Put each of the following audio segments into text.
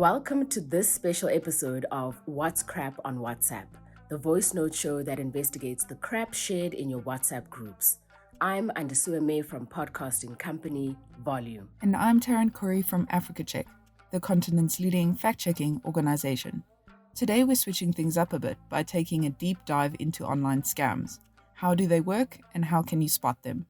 Welcome to this special episode of What's Crap on WhatsApp, the voice note show that investigates the crap shared in your WhatsApp groups. I'm Andisua May from podcasting company Volume. And I'm Taryn Curry from Africa Check, the continent's leading fact-checking organization. Today we're switching things up a bit by taking a deep dive into online scams. How do they work and how can you spot them?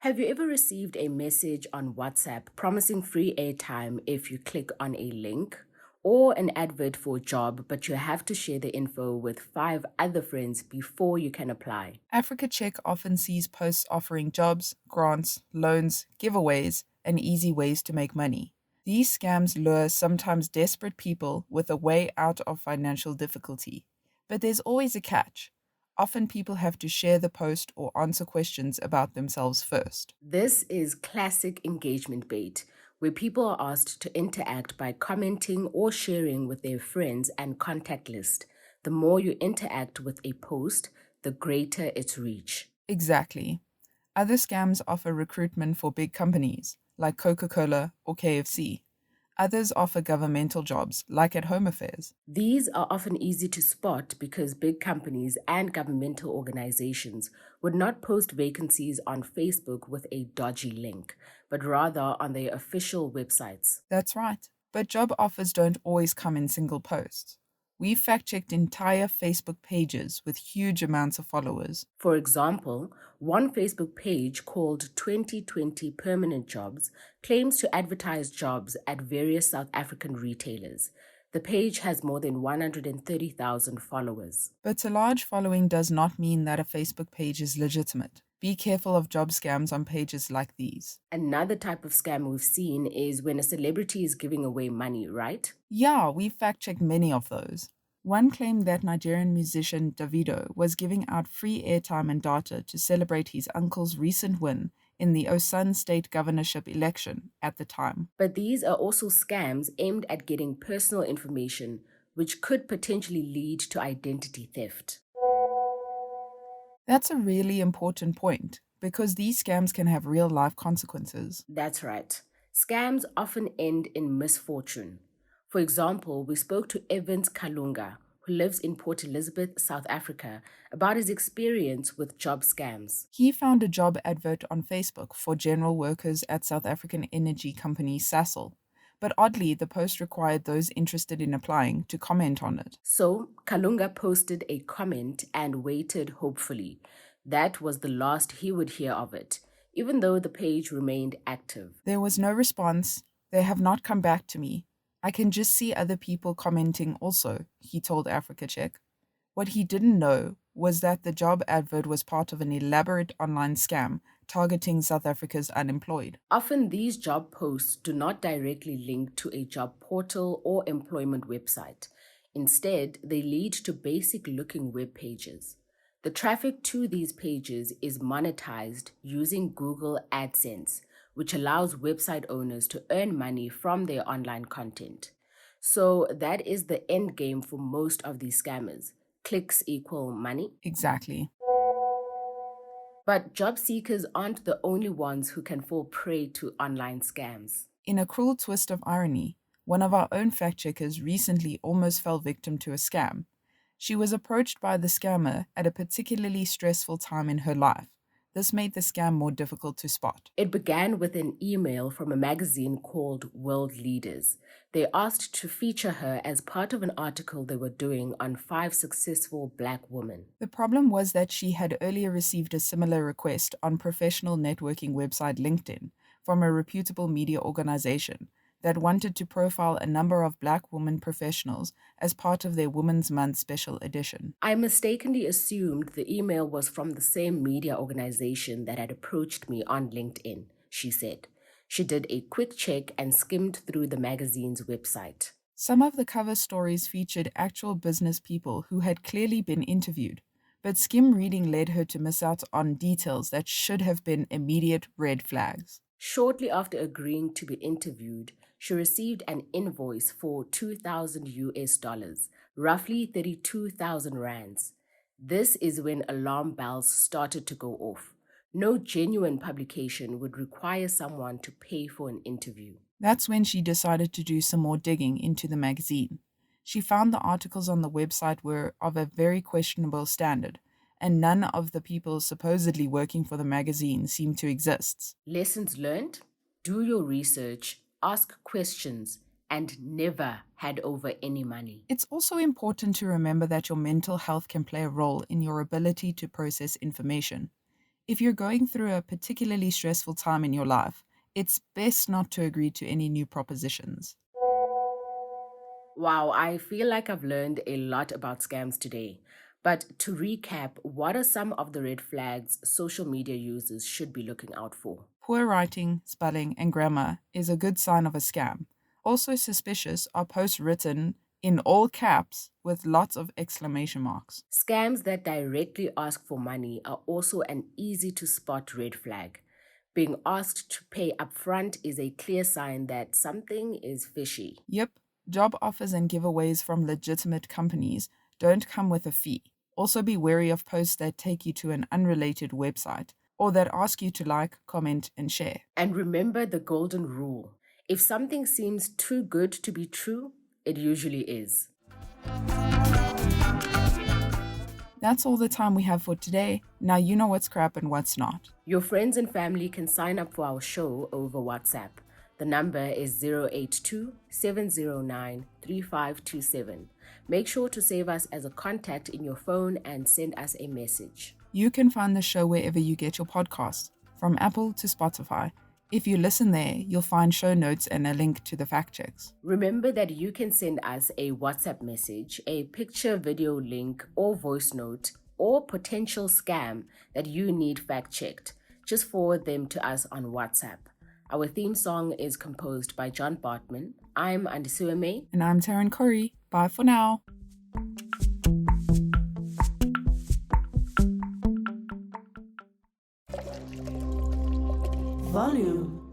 Have you ever received a message on WhatsApp promising free airtime if you click on a link? Or an advert for a job, but you have to share the info with 5 other friends before you can apply? Africa Check often sees posts offering jobs, grants, loans, giveaways, and easy ways to make money. These scams lure sometimes desperate people with a way out of financial difficulty. But there's always a catch. Often people have to share the post or answer questions about themselves first. This is classic engagement bait, where people are asked to interact by commenting or sharing with their friends and contact list. The more you interact with a post, the greater its reach. Exactly. Other scams offer recruitment for big companies, like Coca-Cola or KFC. Others offer governmental jobs, like at Home Affairs. These are often easy to spot because big companies and governmental organizations would not post vacancies on Facebook with a dodgy link, but rather on their official websites. That's right. But job offers don't always come in single posts. We've fact-checked entire Facebook pages with huge amounts of followers. For example, one Facebook page called 2020 Permanent Jobs claims to advertise jobs at various South African retailers. The page has more than 130,000 followers. But a large following does not mean that a Facebook page is legitimate. Be careful of job scams on pages like these. Another type of scam we've seen is when a celebrity is giving away money, right? Yeah, we've fact-checked many of those. One claimed that Nigerian musician Davido was giving out free airtime and data to celebrate his uncle's recent win in the Osun state governorship election at the time. But these are also scams aimed at getting personal information, which could potentially lead to identity theft. That's a really important point because these scams can have real-life consequences. That's right. Scams often end in misfortune. For example, we spoke to Evans Kalunga, who lives in Port Elizabeth, South Africa, about his experience with job scams. He found a job advert on Facebook for general workers at South African energy company Sasol. But oddly, the post required those interested in applying to comment on it. So, Kalunga posted a comment and waited hopefully. That was the last he would hear of it, even though the page remained active. There was no response. They have not come back to me. I can just see other people commenting also, he told Africa Check. What he didn't know was that the job advert was part of an elaborate online scam targeting South Africa's unemployed. Often, these job posts do not directly link to a job portal or employment website. Instead, they lead to basic looking web pages. The traffic to these pages is monetized using Google AdSense, which allows website owners to earn money from their online content. So that is the end game for most of these scammers. Clicks equal money. Exactly. But job seekers aren't the only ones who can fall prey to online scams. In a cruel twist of irony, one of our own fact-checkers recently almost fell victim to a scam. She was approached by the scammer at a particularly stressful time in her life. This made the scam more difficult to spot. It began with an email from a magazine called World Leaders. They asked to feature her as part of an article they were doing on 5 successful Black women. The problem was that she had earlier received a similar request on professional networking website LinkedIn from a reputable media organization that wanted to profile a number of Black women professionals as part of their Women's Month special edition. I mistakenly assumed the email was from the same media organization that had approached me on LinkedIn, she said. She did a quick check and skimmed through the magazine's website. Some of the cover stories featured actual business people who had clearly been interviewed, but skim reading led her to miss out on details that should have been immediate red flags. Shortly after agreeing to be interviewed, she received an invoice for 2,000 US dollars, roughly 32,000 rands. This is when alarm bells started to go off. No genuine publication would require someone to pay for an interview. That's when she decided to do some more digging into the magazine. She found the articles on the website were of a very questionable standard, and none of the people supposedly working for the magazine seemed to exist. Lessons learned? Do your research, ask questions, and never hand over any money. It's also important to remember that your mental health can play a role in your ability to process information. If you're going through a particularly stressful time in your life, it's best not to agree to any new propositions. Wow, I feel like I've learned a lot about scams today. But to recap, what are some of the red flags social media users should be looking out for? Poor writing, spelling, and grammar is a good sign of a scam. Also suspicious are posts written in all caps with lots of exclamation marks. Scams that directly ask for money are also an easy to spot red flag. Being asked to pay upfront is a clear sign that something is fishy. Yep, job offers and giveaways from legitimate companies don't come with a fee. Also, be wary of posts that take you to an unrelated website or that ask you to like, comment, and share. And remember the golden rule: if something seems too good to be true, it usually is. That's all the time we have for today. Now you know what's crap and what's not. Your friends and family can sign up for our show over WhatsApp. The number is 082 709 3527. Make sure to save us as a contact in your phone and send us a message. You can find the show wherever you get your podcasts, from Apple to Spotify. If you listen there, you'll find show notes and a link to the fact checks. Remember that you can send us a WhatsApp message, a picture, video link, or voice note, or potential scam that you need fact checked. Just forward them to us on WhatsApp. Our theme song is composed by John Bartman. I'm Andisiwe May. And I'm Taryn Corey. Bye for now. Volume.